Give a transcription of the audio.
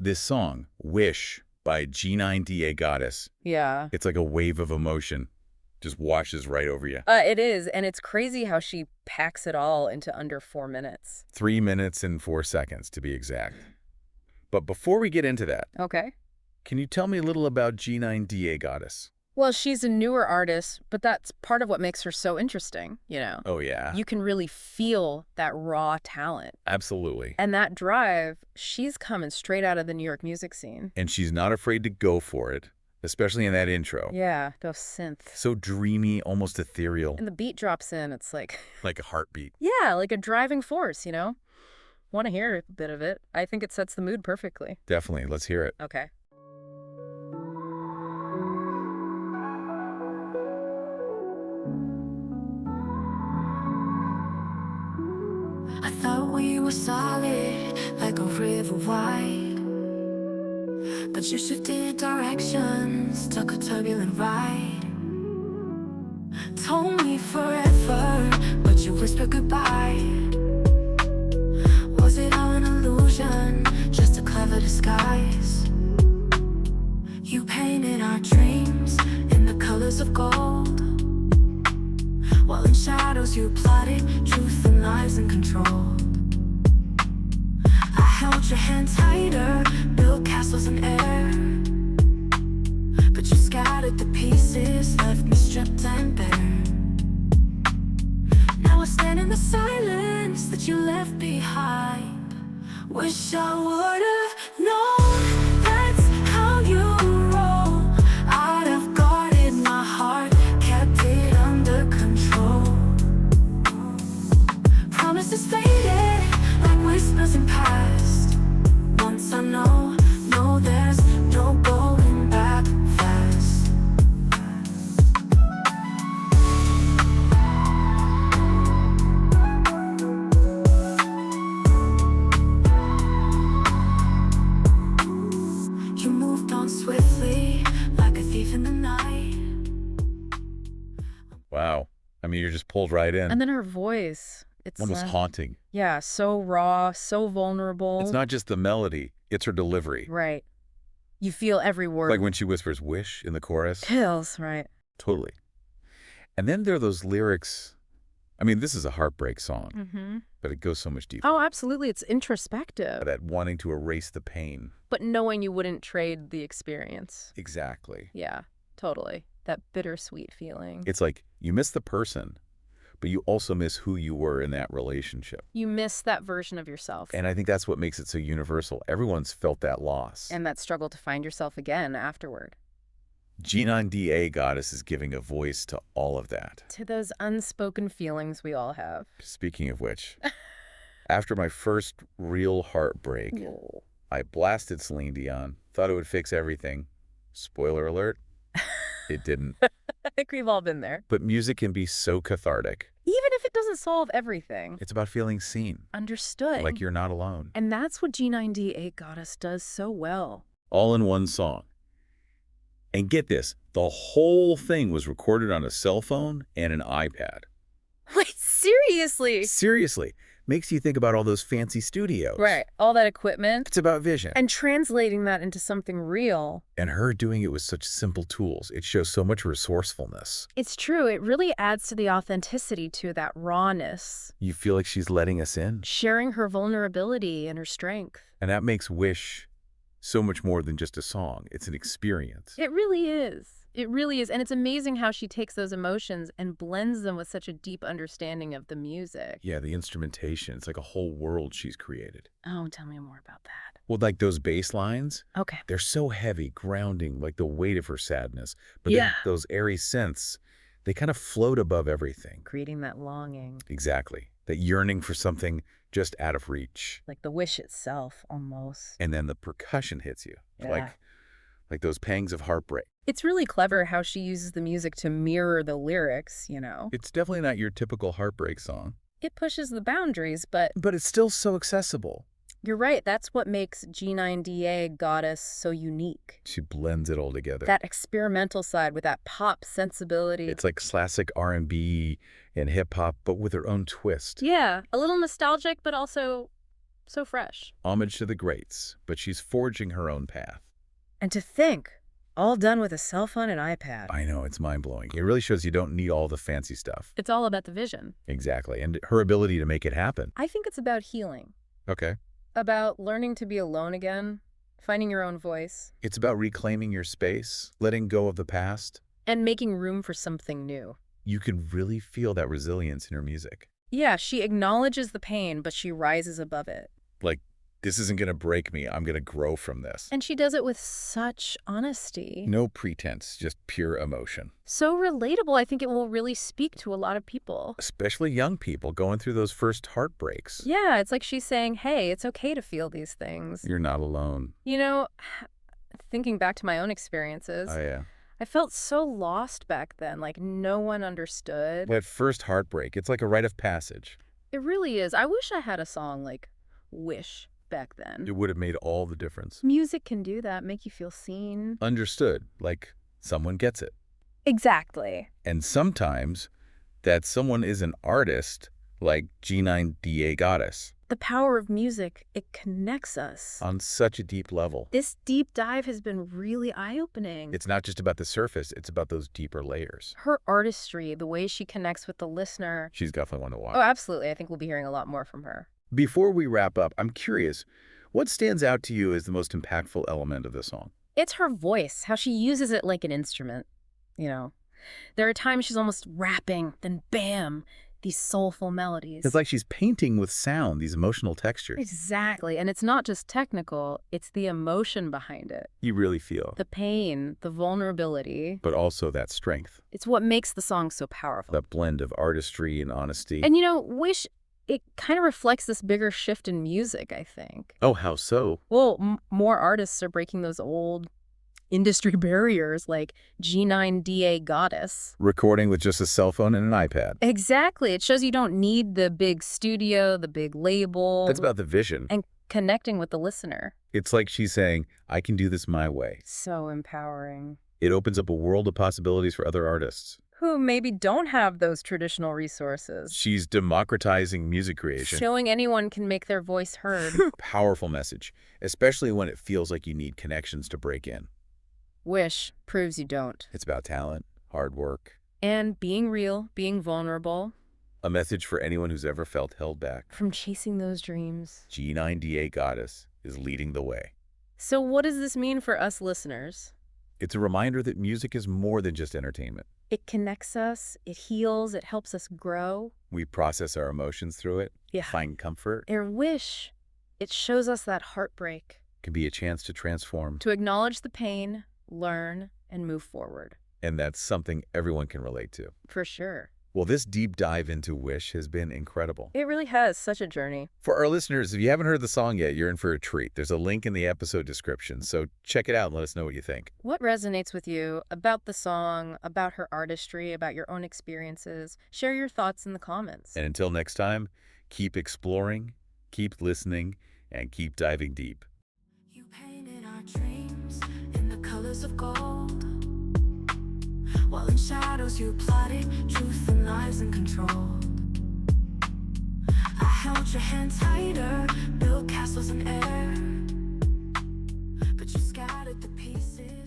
This song, Wish, by G9DA Goddess, Yeah. it's like a wave of emotion. Just washes right over you. It is, and it's crazy how she packs it all into under 4 minutes. 3 minutes and 4 seconds, to be exact. But before we get into that, Okay. can you tell me a little about G9DA Goddess? Well, she's a newer artist, but that's part of what makes her so interesting, Oh, yeah? You can really feel that raw talent. Absolutely. And that drive, she's coming straight out of the New York music scene. And she's not afraid to go for it, especially in that intro. Yeah, the synth. So dreamy, almost ethereal. And the beat drops in, it's like... Like a heartbeat. Yeah, like a driving force, Want to hear a bit of it. I think it sets the mood perfectly. Definitely. Let's hear it. Okay. I thought we were solid, like a river wide. But you shifted directions, took a turbulent ride. Told me forever, but you whispered goodbye. Was it all an illusion, just a clever disguise? You painted our dreams in the colors of gold, while in shadows you plotted truth and lies and control. I held your hand tighter, built castles in air, but you scattered the pieces, left me stripped and bare. Now I stand in the silence that you left behind. Wish I would've known that's how you roll. I'd have guarded my heart, kept it under control. Promises faded like whispers in past. Once I know there's no going back fast. You moved on swiftly like a thief in the night. Wow. I mean, you're just pulled right in. And then her voice. It's Almost haunting. Yeah, so raw, so vulnerable. It's not just the melody, it's her delivery. Right. You feel every word. Like when she whispers wish in the chorus. Chills, right. Totally. And then there are those lyrics. I mean, this is a heartbreak song, but it goes so much deeper. Oh, absolutely. It's introspective. That wanting to erase the pain. But knowing you wouldn't trade the experience. Exactly. Yeah, totally. That bittersweet feeling. It's like you miss the person, but you also miss who you were in that relationship. You miss that version of yourself. And I think that's what makes it so universal. Everyone's felt that loss. And that struggle to find yourself again afterward. G9DA Goddess is giving a voice to all of that. To those unspoken feelings we all have. Speaking of which, after my first real heartbreak, Oh. I blasted Celine Dion, thought it would fix everything. Spoiler alert, it didn't. I think we've all been there. But music can be so cathartic. Even if it doesn't solve everything. It's about feeling seen, Understood. like you're not alone. And that's what G9DA Goddess does so well. All in one song. And get this, the whole thing was recorded on a cell phone and an iPad. Wait, seriously? Seriously, makes you think about all those fancy studios. Right, all that equipment. It's about vision. And translating that into something real. And her doing it with such simple tools. It shows so much resourcefulness. It's true. It really adds to the authenticity, to that rawness. You feel like she's letting us in. Sharing her vulnerability and her strength. And that makes Wish so much more than just a song. It's an experience. It really is. It really is. And it's amazing how she takes those emotions and blends them with such a deep understanding of the music. Yeah, the instrumentation. It's like a whole world she's created. Oh, tell me more about that. Well, like those bass lines, Okay. they're so heavy, grounding, like the weight of her sadness. But Yeah. then those airy synths, they kind of float above everything. Creating that longing. Exactly. That yearning for something just out of reach. Like the wish itself, almost. And then the percussion hits you. Yeah. Like those pangs of heartbreak. It's really clever how she uses the music to mirror the lyrics, It's definitely not your typical heartbreak song. It pushes the boundaries, but But it's still so accessible. you're right. That's what makes G9DA Goddess so unique. She blends it all together. That experimental side with that pop sensibility. It's like classic R&B and hip-hop, but with her own twist. Yeah, a little nostalgic, but also So fresh. Homage to the greats, but she's forging her own path. And to think, all done with a cell phone and iPad. I know, it's mind-blowing. It really shows you don't need all the fancy stuff. It's all about the vision. Exactly, and her ability to make it happen. I think it's about healing. Okay. About learning to be alone again, finding your own voice. It's about reclaiming your space, letting go of the past. And making room for something new. You can really feel that resilience in her music. Yeah, she acknowledges the pain, but she rises above it. Like, this isn't going to break me. I'm going to grow from this. And she does it with such honesty. No pretense, just pure emotion. So relatable, I think it will really speak to a lot of people. Especially young people going through those first heartbreaks. Yeah, it's like she's saying, hey, it's okay to feel these things. You're not alone. You know, thinking back to my own experiences, Oh, yeah. I felt so lost back then, like no one understood. That first heartbreak, it's like a rite of passage. It really is. I wish I had a song like Wish back then. It would have made all the difference. Music can do that, make you feel seen. Understood, like someone gets it. Exactly. And sometimes that someone is an artist, like G9DA Goddess, The power of music, it connects us. on such a deep level. This deep dive has been really eye-opening. It's not just about the surface, it's about those deeper layers. Her artistry, the way she connects with the listener. She's definitely one to watch. Oh, absolutely. I think we'll be hearing a lot more from her. Before we wrap up, I'm curious, what stands out to you as the most impactful element of this song? It's her voice, how she uses it like an instrument. You know, there are times she's almost rapping, then bam, these soulful melodies. It's like she's painting with sound, these emotional textures. Exactly. And it's not just technical, it's the emotion behind it. You really feel. The pain, the vulnerability. But also that strength, It's what makes the song so powerful. that blend of artistry and honesty. And you know, Wish, it kind of reflects this bigger shift in music, I think. Oh, how so? Well, more artists are breaking those old industry barriers like G9DA Goddess. Recording with just a cell phone and an iPad. Exactly. It shows you don't need the big studio, the big label. That's about the vision. And connecting with the listener. It's like she's saying, I can do this my way. So empowering. It opens up a world of possibilities for other artists. Who maybe don't have those traditional resources. She's democratizing music creation. Showing anyone can make their voice heard. Powerful message, especially when it feels like you need connections to break in. Wish proves you don't. It's about talent, hard work. And being real, being vulnerable. A message for anyone who's ever felt held back. From chasing those dreams. G9DA Goddess is leading the way. So what does this mean for us listeners? It's a reminder that music is more than just entertainment. It connects us, it heals, it helps us grow. We process our emotions through it, Yeah. find comfort. And Wish, it shows us that heartbreak. Can be a chance to transform. To acknowledge the pain, learn, and move forward. And that's something everyone can relate to. For sure. Well, this deep dive into Wish has been incredible. It really has such a journey. For our listeners, if you haven't heard the song yet, you're in for a treat. There's a link in the episode description, so check it out and let us know what you think. What resonates with you about the song, about her artistry, about your own experiences? Share your thoughts in the comments. And until next time, keep exploring, keep listening, and keep diving deep. You painted our dreams in the colors of gold, while in shadows you plotted truth and lies and control. I held your hand tighter, built castles in air, but you scattered the pieces.